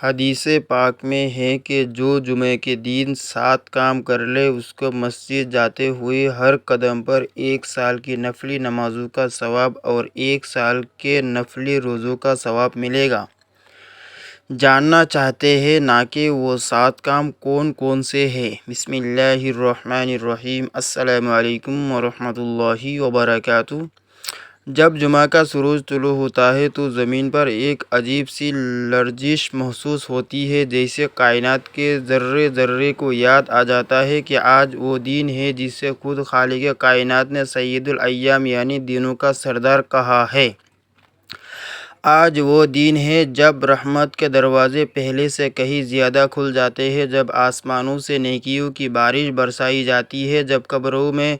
حدیث پاک میں ہے کہ جو جمعے کے دن 7 کام کر لے اس کو مسجد جاتے ہوئے ہر قدم پر 1 سال کی نفلی نمازوں کا ثواب اور 1 سال کے نفلی روزوں کا ثواب ملے گا۔ جاننا چاہتے ہیں نا کہ وہ 7 کام کون کون سے ہیں۔ بسم اللہ الرحمن الرحیم۔ السلام علیکم ورحمۃ اللہ وبرکاتہ۔ جب جمعہ کا سورج طلوع ہوتا ہے تو زمین پر ایک عجیب سی لرزش محسوس ہوتی ہے، جیسے کائنات کے ذرے ذرے کو یاد آ جاتا ہے کہ آج وہ دن ہے جسے خود خالق کائنات نے سید الایام یعنی دنوں کا سردار کہا ہے۔ آج وہ دن ہے جب رحمت کے دروازے پہلے سے کہیں زیادہ کھل جاتے ہیں، جب آسمانوں سے نیکیوں کی بارش برسائی جاتی ہے، جب قبروں میں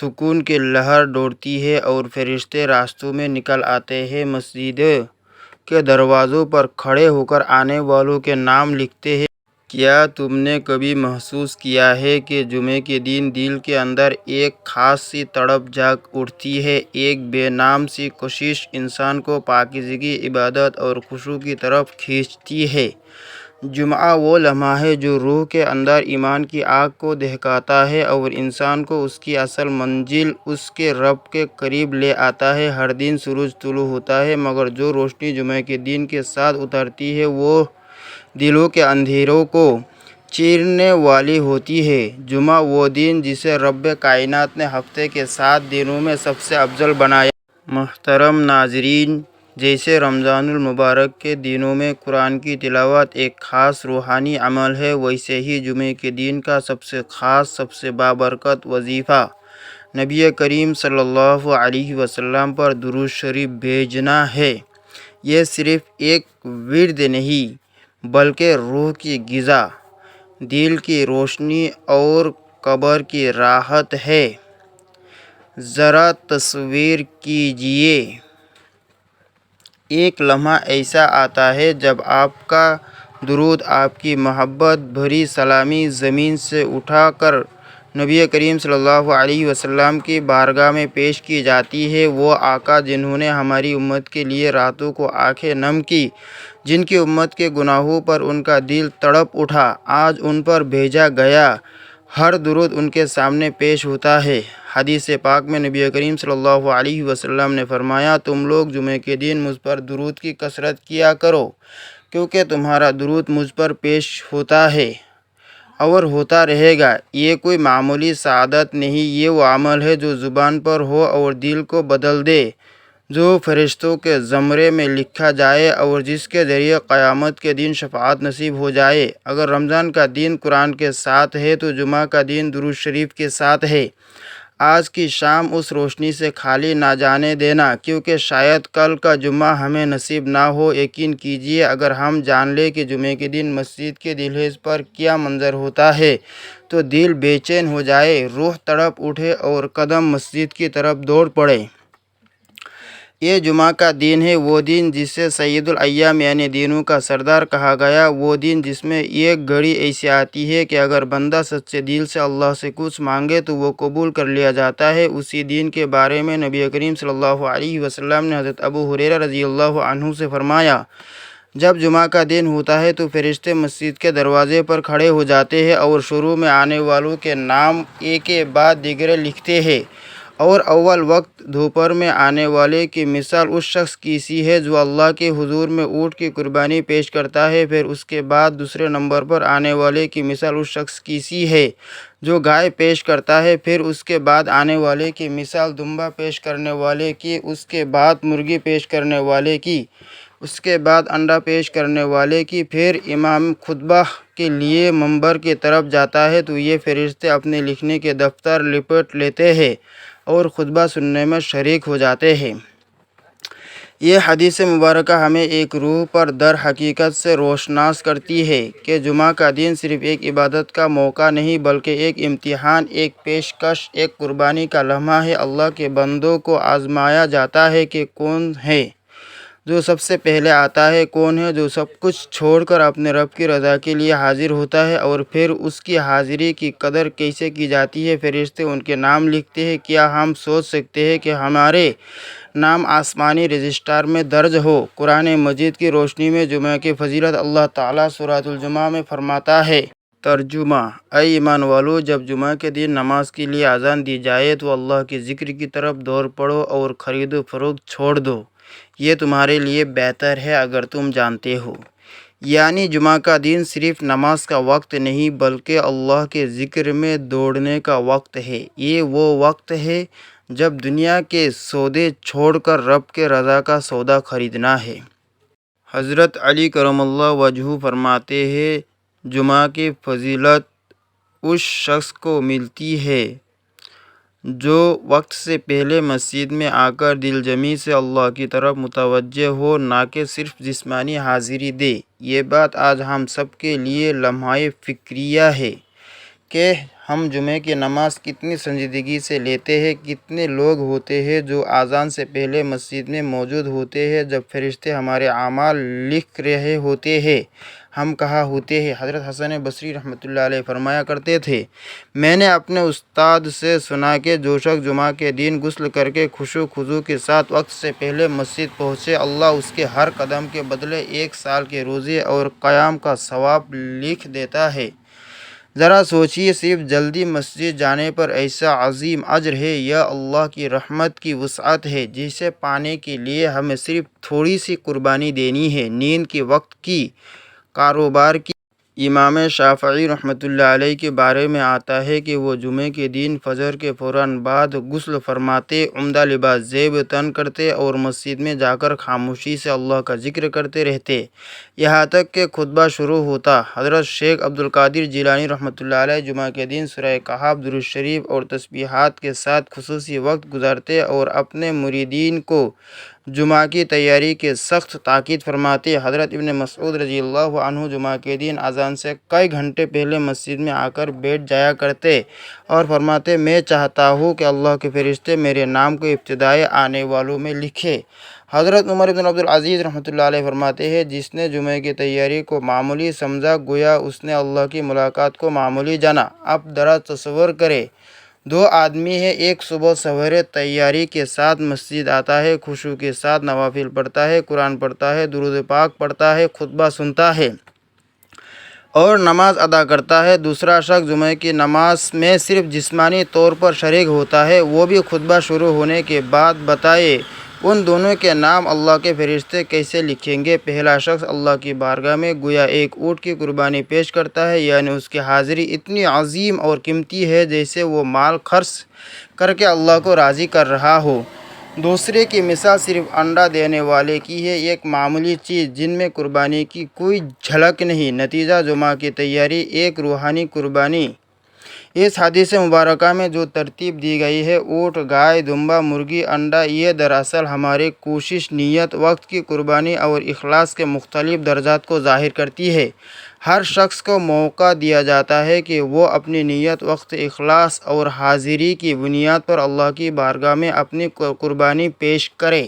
سکون کی لہر دوڑتی ہے اور فرشتے راستوں میں نکل آتے ہیں، مسجد کے دروازوں پر کھڑے ہو کر آنے والوں کے نام لکھتے ہیں۔ کیا تم نے کبھی محسوس کیا ہے کہ جمعے کے دن دل کے اندر ایک خاص سی تڑپ جاگ اٹھتی ہے، ایک بے نام سی کوشش انسان کو پاکیزگی، عبادت اور خشوع کی طرف کھینچتی ہے۔ جمعہ وہ لمحہ ہے جو روح کے اندر ایمان کی آگ کو دہکاتا ہے اور انسان کو اس کی اصل منزل، اس کے رب کے قریب لے آتا ہے۔ ہر دن سورج طلوع ہوتا ہے، مگر جو روشنی جمعے کے دن کے ساتھ اترتی ہے وہ دلوں کے اندھیروں کو چیرنے والی ہوتی ہے۔ جمعہ وہ دن جسے رب کائنات نے ہفتے کے 7 دنوں میں سب سے افضل بنایا۔ محترم ناظرین، جیسے رمضان المبارک کے دنوں میں قرآن کی تلاوت ایک خاص روحانی عمل ہے، ویسے ہی جمعے کے دن کا سب سے خاص، سب سے بابرکت وظیفہ نبی کریم صلی اللہ علیہ وسلم پر درود شریف بھیجنا ہے۔ یہ صرف ایک ورد نہیں بلکہ روح کی غذا، دل کی روشنی اور قبر کی راحت ہے۔ ذرا تصور کیجئے، ایک لمحہ ایسا آتا ہے جب آپ کا درود، آپ کی محبت بھری سلامی زمین سے اٹھا کر نبی کریم صلی اللہ علیہ وسلم کی بارگاہ میں پیش کی جاتی ہے۔ وہ آقا جنہوں نے ہماری امت کے لیے راتوں کو آنکھیں نم کی، جن کی امت کے گناہوں پر ان کا دل تڑپ اٹھا، آج ان پر بھیجا گیا ہر درود ان کے سامنے پیش ہوتا ہے۔ حدیث پاک میں نبی کریم صلی اللہ علیہ وسلم نے فرمایا، تم لوگ جمعے کے دن مجھ پر درود کی کثرت کیا کرو، کیونکہ تمہارا درود مجھ پر پیش ہوتا ہے اور ہوتا رہے گا۔ یہ کوئی معمولی سعادت نہیں، یہ وہ عمل ہے جو زبان پر ہو اور دل کو بدل دے، جو فرشتوں کے زمرے میں لکھا جائے اور جس کے ذریعے قیامت کے دن شفاعت نصیب ہو جائے۔ اگر رمضان کا دن قرآن کے ساتھ ہے تو جمعہ کا دن درود شریف کے ساتھ ہے۔ آج کی شام اس روشنی سے خالی نہ جانے دینا، کیونکہ شاید کل کا جمعہ ہمیں نصیب نہ ہو۔ یقین کیجئے، اگر ہم جان لیں کہ جمعے کے دن مسجد کے دہلیز پر کیا منظر ہوتا ہے تو دل بے چین ہو جائے، روح تڑپ اٹھے اور قدم مسجد کی طرف دوڑ پڑے۔ یہ جمعہ کا دن ہے، وہ دن جسے سید الایام یعنی دنوں کا سردار کہا گیا، وہ دن جس میں ایک گھڑی ایسی آتی ہے کہ اگر بندہ سچے دل سے اللہ سے کچھ مانگے تو وہ قبول کر لیا جاتا ہے۔ اسی دن کے بارے میں نبی کریم صلی اللہ علیہ وسلم نے حضرت ابو ہریرہ رضی اللہ عنہ سے فرمایا، جب جمعہ کا دن ہوتا ہے تو فرشتے مسجد کے دروازے پر کھڑے ہو جاتے ہیں اور شروع میں آنے والوں کے نام ایک کے بعد دیگرے لکھتے ہیں، اور اول وقت دوپہر میں آنے والے کی مثال اس شخص کی سی ہے جو اللہ کے حضور میں اونٹ کی قربانی پیش کرتا ہے۔ پھر اس کے بعد دوسرے نمبر پر آنے والے کی مثال اس شخص کی سی ہے جو گائے پیش کرتا ہے۔ پھر اس کے بعد آنے والے کی مثال دمبا پیش کرنے والے کی، اس کے بعد مرغی پیش کرنے والے کی، اس کے بعد انڈا پیش کرنے والے کی۔ پھر امام خطبہ کے لیے منبر کی طرف جاتا ہے تو یہ فرشتے اپنے لکھنے کے دفتر لپیٹ لیتے ہیں اور خطبہ سننے میں شریک ہو جاتے ہیں۔ یہ حدیث مبارکہ ہمیں ایک روح پر در حقیقت سے روشناس کرتی ہے کہ جمعہ کا دن صرف ایک عبادت کا موقع نہیں بلکہ ایک امتحان، ایک پیشکش، ایک قربانی کا لمحہ ہے۔ اللہ کے بندوں کو آزمایا جاتا ہے کہ کون ہے جو سب سے پہلے آتا ہے؟ کون ہے جو سب کچھ چھوڑ کر اپنے رب کی رضا کے لیے حاضر ہوتا ہے؟ اور پھر اس کی حاضری کی قدر کیسے کی جاتی ہے؟ فرشتے ان کے نام لکھتے ہیں۔ کیا ہم سوچ سکتے ہیں کہ ہمارے نام آسمانی رجسٹر میں درج ہو؟ قرآن مجید کی روشنی میں جمعہ کی فضیلت اللہ تعالیٰ سورۃ الجمعہ میں فرماتا ہے۔ ترجمہ: اے ایمان والو، جب جمعہ کے دن نماز کے لیے اذان دی جائے تو اللہ کے ذکر کی طرف دوڑ پڑو اور خرید و فروخت چھوڑ دو، یہ تمہارے لیے بہتر ہے اگر تم جانتے ہو۔ یعنی جمعہ کا دن صرف نماز کا وقت نہیں بلکہ اللہ کے ذکر میں دوڑنے کا وقت ہے۔ یہ وہ وقت ہے جب دنیا کے سودے چھوڑ کر رب کے رضا کا سودا خریدنا ہے۔ حضرت علی کرم اللہ وجہہ فرماتے ہیں، جمعہ کی فضیلت اس شخص کو ملتی ہے جو وقت سے پہلے مسجد میں آ کر دل جمی سے اللہ کی طرف متوجہ ہو، نہ کہ صرف جسمانی حاضری دے۔ یہ بات آج ہم سب کے لیے لمحہ فکریہ ہے کہ ہم جمعے کی نماز کتنی سنجیدگی سے لیتے ہیں۔ کتنے لوگ ہوتے ہیں جو اذان سے پہلے مسجد میں موجود ہوتے ہیں جب فرشتے ہمارے اعمال لکھ رہے ہوتے ہیں۔ ہم کہا ہوتے ہیں۔ حضرت حسن بصری رحمۃ اللہ علیہ فرمایا کرتے تھے، میں نے اپنے استاد سے سنا کہ جو شخص جمعہ کے دن غسل کر کے خشوع و خضوع کے ساتھ وقت سے پہلے مسجد پہنچے، اللہ اس کے ہر قدم کے بدلے 1 سال کے روزے اور قیام کا ثواب لکھ دیتا ہے۔ ذرا سوچیے، صرف جلدی مسجد جانے پر ایسا عظیم اجر ہے۔ یہ اللہ کی رحمت کی وسعت ہے جسے پانے کے لیے ہمیں صرف تھوڑی سی قربانی دینی ہے۔ نیند کے وقت کی کاروبار کی امام شافعی رحمۃ اللہ علیہ کے بارے میں آتا ہے کہ وہ جمعے کے دن فجر کے فوراً بعد غسل فرماتے، عمدہ لباس زیب تن کرتے اور مسجد میں جا کر خاموشی سے اللہ کا ذکر کرتے رہتے یہاں تک کہ خطبہ شروع ہوتا۔ حضرت شیخ عبد القادر جیلانی رحمۃ اللہ علیہ جمعہ کے دن سورہ کہف، درود شریف اور تسبیحات کے ساتھ خصوصی وقت گزارتے اور اپنے مریدین کو جمعہ کی تیاری کی سخت تاکید فرماتے۔ حضرت ابن مسعود رضی اللہ عنہ جمعہ کے دن اذان سے کئی گھنٹے پہلے مسجد میں آ کر بیٹھ جایا کرتے اور فرماتے، میں چاہتا ہوں کہ اللہ کے فرشتے میرے نام کو ابتدائی آنے والوں میں لکھیں۔ حضرت عمر بن عبدالعزیز رحمۃ اللہ علیہ فرماتے ہیں، جس نے جمعہ کی تیاری کو معمولی سمجھا گویا اس نے اللہ کی ملاقات کو معمولی جانا۔ اب ذرا تصور کریں، 2 آدمی ہیں، ایک صبح سویرے تیاری کے ساتھ مسجد آتا ہے، خشوع کے ساتھ نوافل پڑھتا ہے، قرآن پڑھتا ہے، درود پاک پڑھتا ہے، خطبہ سنتا ہے اور نماز ادا کرتا ہے۔ دوسرا شخص جمعہ کی نماز میں صرف جسمانی طور پر شریک ہوتا ہے، وہ بھی خطبہ شروع ہونے کے بعد۔ بتائیں ان دونوں کے نام اللہ کے فرشتے کیسے لکھیں گے؟ پہلا شخص اللہ کی بارگاہ میں گویا ایک اونٹ کی قربانی پیش کرتا ہے، یعنی اس کی حاضری اتنی عظیم اور قیمتی ہے جیسے وہ مال خرچ کر کے اللہ کو راضی کر رہا ہو۔ دوسرے کی مثال صرف انڈا دینے والے کی ہے، ایک معمولی چیز جن میں قربانی کی کوئی جھلک نہیں۔ نتیجہ جمعہ کی تیاری ایک روحانی قربانی۔ اس حدیث مبارکہ میں جو ترتیب دی گئی ہے، اونٹ، گائے، دمبا، مرغی، انڈا، یہ دراصل ہماری کوشش، نیت، وقت کی قربانی اور اخلاص کے مختلف درجات کو ظاہر کرتی ہے۔ ہر شخص کو موقع دیا جاتا ہے کہ وہ اپنی نیت، وقت، اخلاص اور حاضری کی بنیاد پر اللہ کی بارگاہ میں اپنی قربانی پیش کرے۔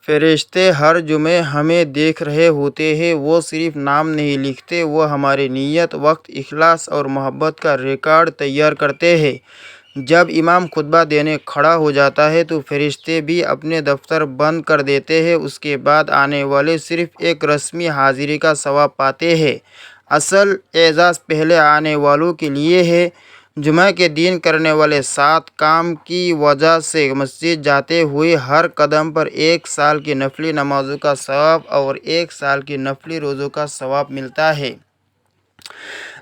فرشتے ہر جمعے ہمیں دیکھ رہے ہوتے ہیں، وہ صرف نام نہیں لکھتے، وہ ہماری نیت، وقت، اخلاص اور محبت کا ریکارڈ تیار کرتے ہیں۔ جب امام خطبہ دینے کھڑا ہو جاتا ہے تو فرشتے بھی اپنے دفتر بند کر دیتے ہیں، اس کے بعد آنے والے صرف ایک رسمی حاضری کا ثواب پاتے ہیں۔ اصل اعزاز پہلے آنے والوں کے لیے ہے۔ جمعہ کے دن کرنے والے 7 کام کی وجہ سے مسجد جاتے ہوئے ہر قدم پر 1 سال کی نفلی نمازوں کا ثواب اور 1 سال کی نفلی روزوں کا ثواب ملتا ہے۔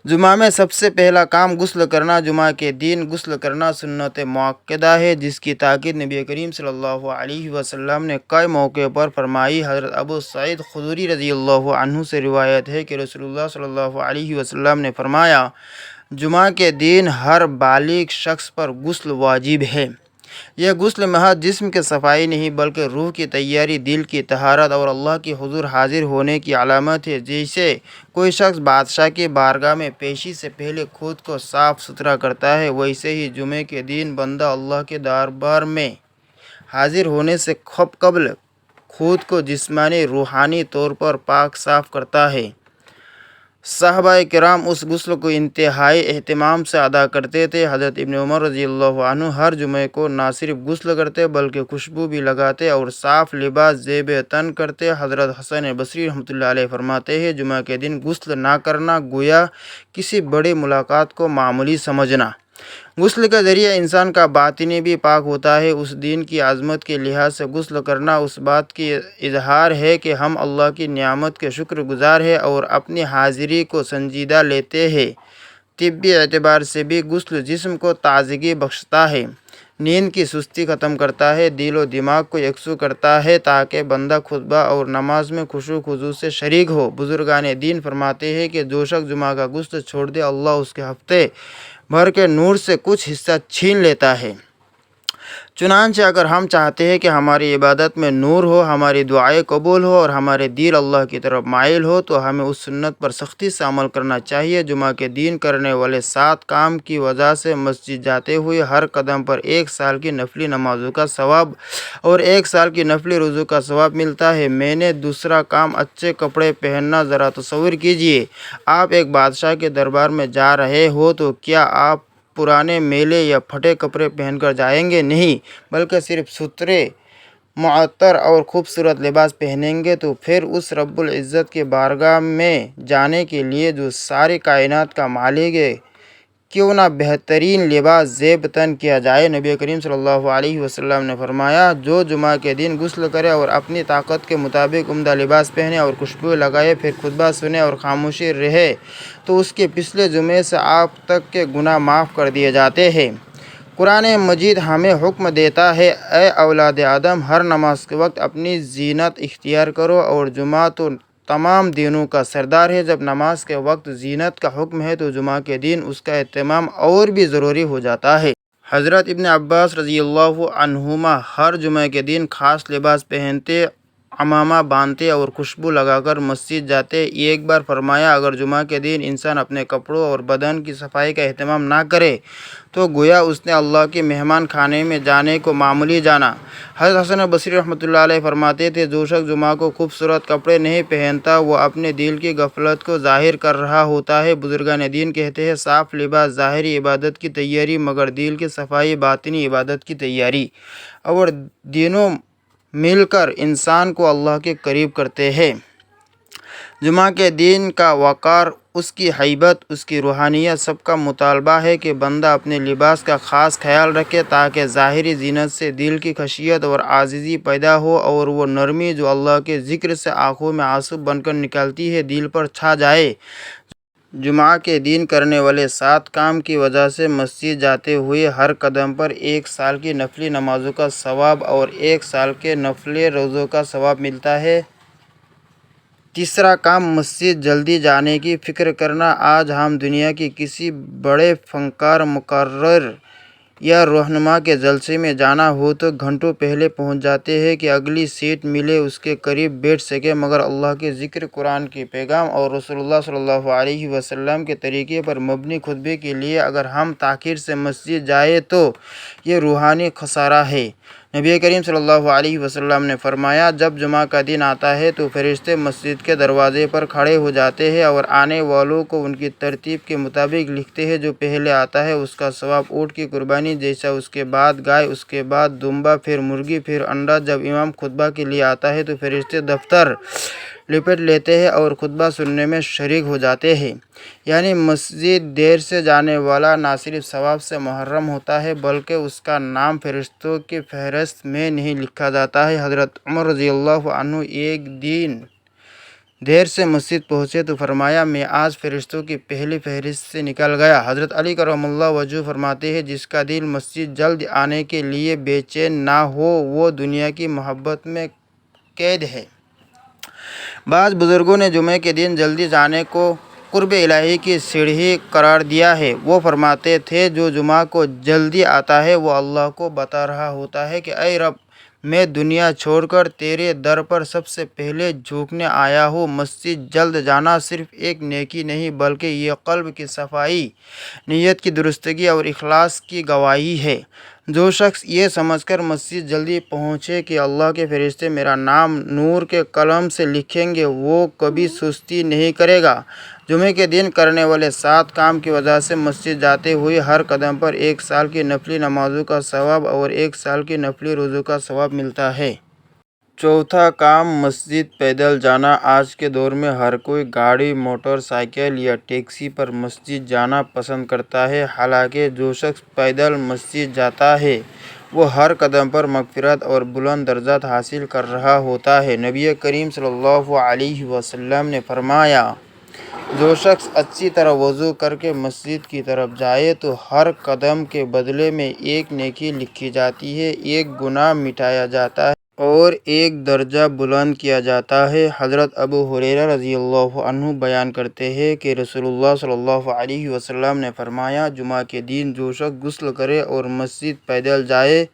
جمعہ میں سب سے پہلا کام غسل کرنا۔ جمعہ کے دن غسل کرنا سنت مؤکدہ ہے جس کی تاکید نبی کریم صلی اللہ علیہ وسلم نے کئی موقع پر فرمائی۔ حضرت ابو سعید خدری رضی اللہ عنہ سے روایت ہے کہ رسول اللہ صلی اللہ علیہ وسلم نے فرمایا، جمعہ کے دن ہر بالغ شخص پر غسل واجب ہے۔ یہ غسل محض جسم کی صفائی نہیں بلکہ روح کی تیاری، دل کی طہارت اور اللہ کے حضور حاضر ہونے کی علامت ہے۔ جیسے کوئی شخص بادشاہ کی بارگاہ میں پیشی سے پہلے خود کو صاف ستھرا کرتا ہے، ویسے ہی جمعے کے دن بندہ اللہ کے دربار میں حاضر ہونے سے قبل خود کو جسمانی روحانی طور پر پاک صاف کرتا ہے۔ صحابہ کرام اس غسل کو انتہائی اہتمام سے ادا کرتے تھے۔ حضرت ابن عمر رضی اللہ عنہ ہر جمعے کو نہ صرف غسل کرتے بلکہ خوشبو بھی لگاتے اور صاف لباس زیب تن کرتے۔ حضرت حسن بصری رحمۃ اللہ علیہ فرماتے ہیں، جمعہ کے دن غسل نہ کرنا گویا کسی بڑی ملاقات کو معمولی سمجھنا۔ غسل کے ذریعے انسان کا باطنی بھی پاک ہوتا ہے۔ اس دن کی عظمت کے لحاظ سے غسل کرنا اس بات کی اظہار ہے کہ ہم اللہ کی نعمت کے شکر گزار ہیں اور اپنی حاضری کو سنجیدہ لیتے ہیں۔ طبی اعتبار سے بھی غسل جسم کو تازگی بخشتا ہے، نیند کی سستی ختم کرتا ہے، دل و دماغ کو یکسو کرتا ہے تاکہ بندہ خطبہ اور نماز میں خشوع و خضوع سے شریک ہو۔ بزرگان دین فرماتے ہیں کہ جو شخص جمعہ کا غسل چھوڑ دے اللہ اس کے ہفتے بھر کے نور سے کچھ حصہ چھین لیتا ہے۔ چنانچہ اگر ہم چاہتے ہیں کہ ہماری عبادت میں نور ہو، ہماری دعائیں قبول ہو اور ہمارے دل اللہ کی طرف مائل ہو تو ہمیں اس سنت پر سختی سے عمل کرنا چاہیے۔ جمعہ کے دن کرنے والے 7 کام کی وجہ سے مسجد جاتے ہوئے ہر قدم پر 1 سال کی نفلی نمازوں کا ثواب اور 1 سال کی نفلی روزوں کا ثواب ملتا ہے۔ میں نے دوسرا کام اچھے کپڑے پہننا۔ ذرا تصور کیجئے، آپ ایک بادشاہ کے دربار میں جا رہے ہو تو کیا آپ پرانے میلے یا پھٹے کپڑے پہن کر جائیں گے؟ نہیں، بلکہ صرف ستھرے، معطر اور خوبصورت لباس پہنیں گے۔ تو پھر اس رب العزت کی بارگاہ میں جانے کے لیے جو ساری کائنات کا مالک ہے، کیوں نہ بہترین لباس زیب تن کیا جائے۔ نبی کریم صلی اللہ علیہ وسلم نے فرمایا، جو جمعہ کے دن غسل کرے اور اپنی طاقت کے مطابق عمدہ لباس پہنے اور خوشبو لگائے، پھر خطبہ سنے اور خاموشی رہے تو اس کے پچھلے جمعے سے آپ تک کے گناہ معاف کر دیے جاتے ہیں۔ قرآن مجید ہمیں حکم دیتا ہے، اے اولاد آدم، ہر نماز کے وقت اپنی زینت اختیار کرو، اور جمعہ تو تمام دنوں کا سردار ہے۔ جب نماز کے وقت زینت کا حکم ہے تو جمعہ کے دن اس کا اہتمام اور بھی ضروری ہو جاتا ہے۔ حضرت ابن عباس رضی اللہ عنہما ہر جمعہ کے دن خاص لباس پہنتے، عمامہ باندھتے اور خوشبو لگا کر مسجد جاتے۔ ایک بار فرمایا، اگر جمعہ کے دن انسان اپنے کپڑوں اور بدن کی صفائی کا اہتمام نہ کرے تو گویا اس نے اللہ کے مہمان خانے میں جانے کو معمولی جانا۔ حضرت حسن بصری رحمۃ اللہ علیہ فرماتے تھے، جو شخص جمعہ کو خوبصورت کپڑے نہیں پہنتا وہ اپنے دل کی غفلت کو ظاہر کر رہا ہوتا ہے۔ بزرگان دین کہتے ہیں، صاف لباس ظاہری عبادت کی تیاری مگر دل کی صفائی باطنی عبادت کی تیاری، اور دونوں مل کر انسان کو اللہ کے قریب کرتے ہیں۔ جمعہ کے دن کا وقار، اس کی ہیبت، اس کی روحانیت، سب کا مطالبہ ہے کہ بندہ اپنے لباس کا خاص خیال رکھے تاکہ ظاہری زینت سے دل کی خشیت اور عاجزی پیدا ہو اور وہ نرمی جو اللہ کے ذکر سے آنکھوں میں آنسو بن کر نکلتی ہے دل پر چھا جائے۔ جمعہ کے دن کرنے والے 7 کام کی وجہ سے مسجد جاتے ہوئے ہر قدم پر 1 سال کی نفلی نمازوں کا ثواب اور 1 سال کے نفلی روزوں کا ثواب ملتا ہے۔ تیسرا کام مسجد جلدی جانے کی فکر کرنا۔ آج ہم دنیا کی کسی بڑے فنکار، مقرر یا رہنما کے جلسے میں جانا ہو تو گھنٹوں پہلے پہنچ جاتے ہیں کہ اگلی سیٹ ملے، اس کے قریب بیٹھ سکے، مگر اللہ کے ذکر، قرآن کے پیغام اور رسول اللہ صلی اللہ علیہ وسلم کے طریقے پر مبنی خطبے کے لیے اگر ہم تاخیر سے مسجد جائیں تو یہ روحانی خسارہ ہے۔ نبی کریم صلی اللہ علیہ وسلم نے فرمایا، جب جمعہ کا دن آتا ہے تو فرشتے مسجد کے دروازے پر کھڑے ہو جاتے ہیں اور آنے والوں کو ان کی ترتیب کے مطابق لکھتے ہیں۔ جو پہلے آتا ہے اس کا ثواب اونٹ کی قربانی جیسا، اس کے بعد گائے، اس کے بعد دمبا، پھر مرغی، پھر انڈا۔ جب امام خطبہ کے لیے آتا ہے تو فرشتے دفتر لپٹ لیتے ہیں اور خطبہ سننے میں شریک ہو جاتے ہیں۔ یعنی مسجد دیر سے جانے والا نہ صرف ثواب سے محروم ہوتا ہے بلکہ اس کا نام فرشتوں کی فہرست میں نہیں لکھا جاتا ہے۔ حضرت عمر رضی اللہ عنہ ایک دن دیر سے مسجد پہنچے تو فرمایا، میں آج فرشتوں کی پہلی فہرست سے نکل گیا۔ حضرت علی کرم اللہ وجہہ فرماتے ہیں، جس کا دل مسجد جلد آنے کے لیے بے چین نہ ہو وہ دنیا کی محبت میں قید ہے۔ بعض بزرگوں نے جمعے کے دن جلدی جانے کو قرب الہی کی سیڑھی قرار دیا ہے۔ وہ فرماتے تھے، جو جمعہ کو جلدی آتا ہے وہ اللہ کو بتا رہا ہوتا ہے کہ اے رب، میں دنیا چھوڑ کر تیرے در پر سب سے پہلے جھکنے آیا ہوں۔ مسجد جلد جانا صرف ایک نیکی نہیں بلکہ یہ قلب کی صفائی، نیت کی درستگی اور اخلاص کی گواہی ہے۔ جو شخص یہ سمجھ کر مسجد جلدی پہنچے کہ اللہ کے فرشتے میرا نام نور کے قلم سے لکھیں گے، وہ کبھی سستی نہیں کرے گا۔ جمعے کے دن کرنے والے 7 کام کی وجہ سے مسجد جاتے ہوئے ہر قدم پر 1 سال کی نفلی نمازوں کا ثواب اور 1 سال کی نفلی روزوں کا ثواب ملتا ہے۔ چوتھا کام مسجد پیدل جانا۔ آج کے دور میں ہر کوئی گاڑی، موٹر سائیکل یا ٹیکسی پر مسجد جانا پسند کرتا ہے، حالانکہ جو شخص پیدل مسجد جاتا ہے وہ ہر قدم پر مغفرت اور بلند درجات حاصل کر رہا ہوتا ہے۔ نبی کریم صلی اللہ علیہ وسلم نے فرمایا، جو شخص اچھی طرح وضو کر کے مسجد کی طرف جائے تو ہر قدم کے بدلے میں 1 نیکی لکھی جاتی ہے، 1 گناہ مٹایا جاتا ہے اور 1 درجہ بلند کیا جاتا ہے۔ حضرت ابو ہریرہ رضی اللہ عنہ بیان کرتے ہیں کہ رسول اللہ صلی اللہ علیہ وسلم نے فرمایا، جمعہ کے دن جو شخص غسل کرے اور مسجد پیدل جائے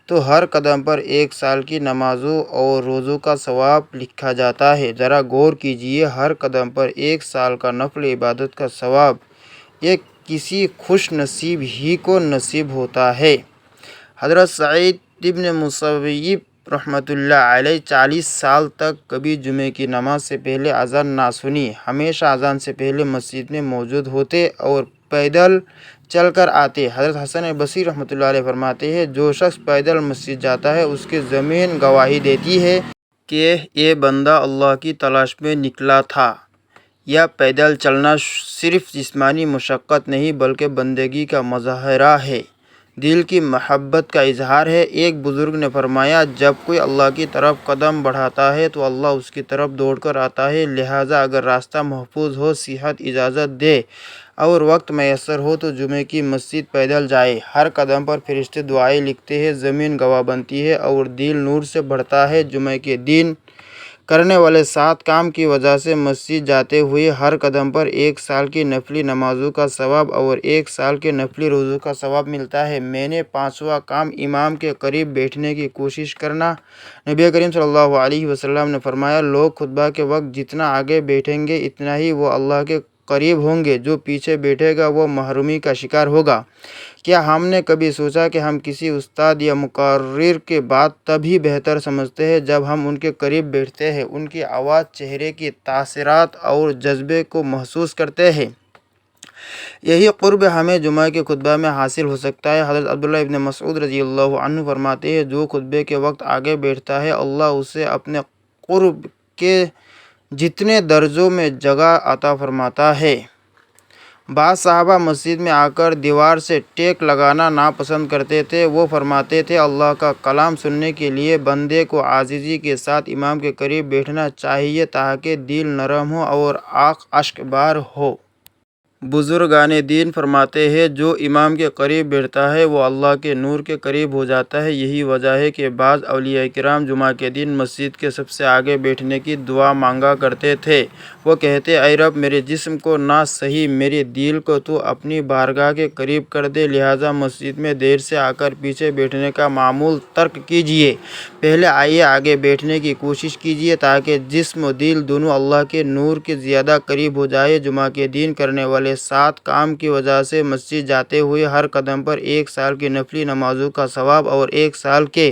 تو ہر قدم پر 1 سال کی نمازوں اور روزوں کا ثواب لکھا جاتا ہے۔ ذرا غور کیجئے، ہر قدم پر 1 سال کا نفل عبادت کا ثواب یہ کسی خوش نصیب ہی کو نصیب ہوتا ہے۔ حضرت سعید ابن مسیب رحمۃ اللہ علیہ 40 سال تک کبھی جمعے کی نماز سے پہلے اذان نہ سنی، ہمیشہ اذان سے پہلے مسجد میں موجود ہوتے اور پیدل چل کر آتے۔ حضرت حسن بصری رحمۃ اللہ علیہ فرماتے ہیں، جو شخص پیدل مسجد جاتا ہے اس کی زمین گواہی دیتی ہے کہ یہ بندہ اللہ کی تلاش میں نکلا تھا۔ یا پیدل چلنا صرف جسمانی مشقت نہیں بلکہ بندگی کا مظاہرہ ہے، دل کی محبت کا اظہار ہے۔ ایک بزرگ نے فرمایا، جب کوئی اللہ کی طرف قدم بڑھاتا ہے تو اللہ اس کی طرف دوڑ کر آتا ہے، لہٰذا اگر راستہ محفوظ ہو، صحت اجازت دے اور وقت میسر ہو تو جمعے کی مسجد پیدل جائے۔ ہر قدم پر فرشتے دعائیں لکھتے ہیں، زمین گواہ بنتی ہے اور دل نور سے بڑھتا ہے۔ جمعے کے دن کرنے والے 7 کام کی وجہ سے مسجد جاتے ہوئے ہر قدم پر 1 سال کی نفلی نمازوں کا ثواب اور 1 سال کے نفلی روزوں کا ثواب ملتا ہے۔ میں نے 5واں کام امام کے قریب بیٹھنے کی کوشش کرنا۔ نبی کریم صلی اللہ علیہ وسلم نے فرمایا، لوگ خطبہ کے وقت جتنا آگے بیٹھیں گے اتنا ہی وہ اللہ کے قریب ہوں گے، جو پیچھے بیٹھے گا وہ محرومی کا شکار ہوگا۔ کیا ہم نے کبھی سوچا کہ ہم کسی استاد یا مقرر کی بات تبھی بہتر سمجھتے ہیں جب ہم ان کے قریب بیٹھتے ہیں، ان کی آواز، چہرے کی تاثرات اور جذبے کو محسوس کرتے ہیں؟ یہی قرب ہمیں جمعہ کے خطبہ میں حاصل ہو سکتا ہے۔ حضرت عبداللہ ابن مسعود رضی اللہ عنہ فرماتے ہیں، جو خطبے کے وقت آگے بیٹھتا ہے اللہ اسے اپنے قرب کے جتنے درجوں میں جگہ عطا فرماتا ہے۔ بعض صحابہ مسجد میں آ کر دیوار سے ٹیک لگانا ناپسند کرتے تھے۔ وہ فرماتے تھے، اللہ کا کلام سننے کے لیے بندے کو عاجزی کے ساتھ امام کے قریب بیٹھنا چاہیے تاکہ دل نرم ہو اور آنکھ اشک بار ہو۔ بزرگان دین فرماتے ہیں، جو امام کے قریب بیٹھتا ہے وہ اللہ کے نور کے قریب ہو جاتا ہے۔ یہی وجہ ہے کہ بعض اولیاء کرام جمعہ کے دن مسجد کے سب سے آگے بیٹھنے کی دعا مانگا کرتے تھے۔ وہ کہتے، اے رب، میرے جسم کو نہ صحیح میرے دل کو تو اپنی بارگاہ کے قریب کر دے، لہٰذا مسجد میں دیر سے آ کر پیچھے بیٹھنے کا معمول ترک کیجیے، پہلے آئیے آگے بیٹھنے کی کوشش کیجیے تاکہ جسم و دل دونوں اللہ کے نور کے زیادہ قریب ہو جائے۔ جمعہ کے دن کرنے والے 7 کام کی وجہ سے مسجد جاتے ہوئے ہر قدم پر 1 سال کی نفلی نمازوں کا ثواب اور 1 سال کے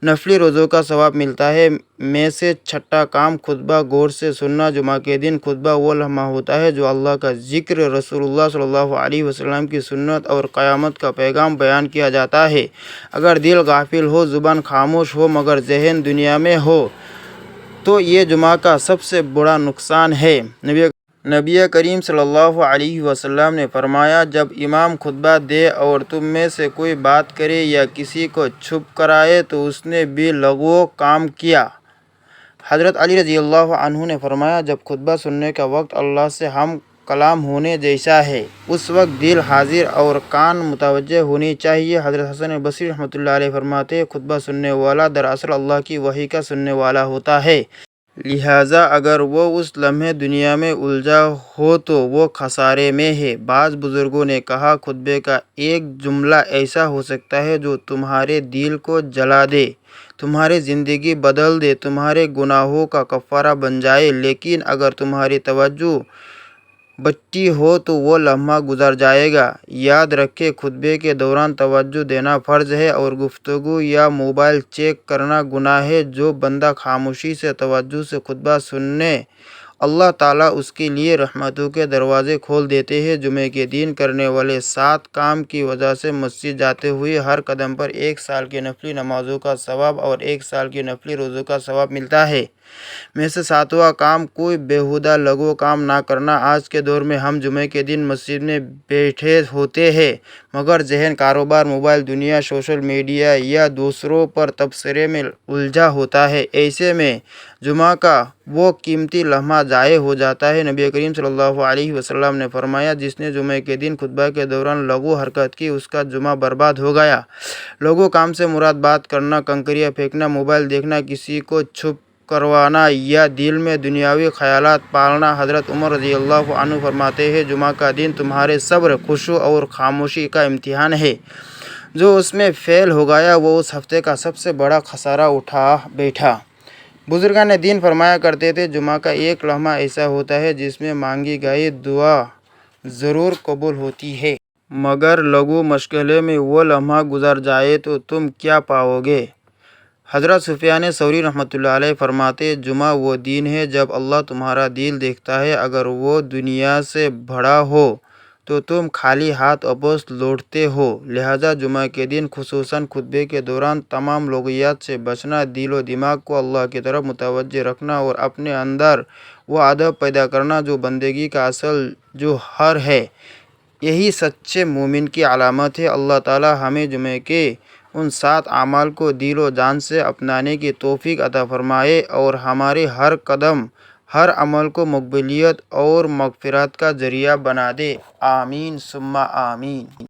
نفلی روزوں کا ثواب ملتا ہے۔ میں سے 6واں کام خطبہ غور سے سننا۔ جمعہ کے دن خطبہ وہ لمحہ ہوتا ہے جو اللہ کا ذکر، رسول اللہ صلی اللہ علیہ وسلم کی سنت اور قیامت کا پیغام بیان کیا جاتا ہے۔ اگر دل غافل ہو، زبان خاموش ہو مگر ذہن دنیا میں ہو تو یہ جمعہ کا سب سے بڑا نقصان ہے۔ نبی کریم صلی اللہ علیہ وسلم نے فرمایا، جب امام خطبہ دے اور تم میں سے کوئی بات کرے یا کسی کو چپ کرائے تو اس نے بھی لغو کام کیا۔ حضرت علی رضی اللہ عنہ نے فرمایا، جب خطبہ سننے کا وقت اللہ سے ہم کلام ہونے جیسا ہے اس وقت دل حاضر اور کان متوجہ ہونی چاہیے۔ حضرت حسن بصری رحمۃ اللہ علیہ فرماتے ہیں، خطبہ سننے والا دراصل اللہ کی وحی کا سننے والا ہوتا ہے، لہٰذا اگر وہ اس لمحے دنیا میں الجھا ہو تو وہ خسارے میں ہے۔ بعض بزرگوں نے کہا، خطبے کا ایک جملہ ایسا ہو سکتا ہے جو تمہارے دل کو جلا دے، تمہاری زندگی بدل دے، تمہارے گناہوں کا کفارہ بن جائے، لیکن اگر تمہاری توجہ بچی ہو تو وہ لمحہ گزر جائے گا۔ یاد رکھیں خطبے کے دوران توجہ دینا فرض ہے اور گفتگو یا موبائل چیک کرنا گناہ ہے۔ جو بندہ خاموشی سے توجہ سے خطبہ سنے اللہ تعالیٰ اس کے لیے رحمتوں کے دروازے کھول دیتے ہیں۔ جمعے کے دن کرنے والے 7 کام کی وجہ سے مسجد جاتے ہوئے ہر قدم پر 1 سال کی نفلی نمازوں کا ثواب اور 1 سال کی نفلی روزوں کا ثواب ملتا ہے۔ میں سے 7واں کام کوئی بیہودہ لغو کام نہ کرنا۔ آج کے دور میں ہم جمعے کے دن مسجد میں بیٹھے ہوتے ہیں مگر ذہن کاروبار، موبائل، دنیا، سوشل میڈیا یا دوسروں پر تبصرے میں الجھا ہوتا ہے۔ ایسے میں جمعہ کا وہ قیمتی لمحہ ضائع ہو جاتا ہے۔ نبی کریم صلی اللہ علیہ وسلم نے فرمایا، جس نے جمعے کے دن خطبہ کے دوران لغو حرکت کی اس کا جمعہ برباد ہو گیا۔ لغو کام سے مراد بات کرنا، کنکریاں پھینکنا، موبائل دیکھنا، کسی کو چپ کروانا یا دل میں دنیاوی خیالات پالنا۔ حضرت عمر رضی اللہ عنہ فرماتے ہیں، جمعہ کا دن تمہارے صبر، خشوع اور خاموشی کا امتحان ہے۔ جو اس میں فیل ہو گیا وہ اس ہفتے کا سب سے بڑا خسارہ اٹھا بیٹھا۔ بزرگان دین فرمایا کرتے تھے، جمعہ کا ایک لمحہ ایسا ہوتا ہے جس میں مانگی گئی دعا ضرور قبول ہوتی ہے۔ مگر لغو مشغلے میں وہ لمحہ گزر جائے تو تم کیا پاؤ گے؟ حضرت سفیان ثوری رحمۃ اللہ علیہ فرماتے، جمعہ وہ دن ہے جب اللہ تمہارا دل دیکھتا ہے۔ اگر وہ دنیا سے بھرا ہو تو تم خالی ہاتھ واپس لوٹتے ہو۔ لہذا جمعہ کے دن خصوصاً خطبے کے دوران تمام لغویات سے بچنا، دل و دماغ کو اللہ کی طرف متوجہ رکھنا اور اپنے اندر وہ ادب پیدا کرنا جو بندگی کا اصل جوہر ہے، یہی سچے مومن کی علامت ہے۔ اللہ تعالی ہمیں جمعے کے ان 7 اعمال کو دل و جان سے اپنانے کی توفیق عطا فرمائے اور ہمارے ہر قدم، ہر عمل کو مقبولیت اور مغفرت کا ذریعہ بنا دے۔ آمین ثم آمین۔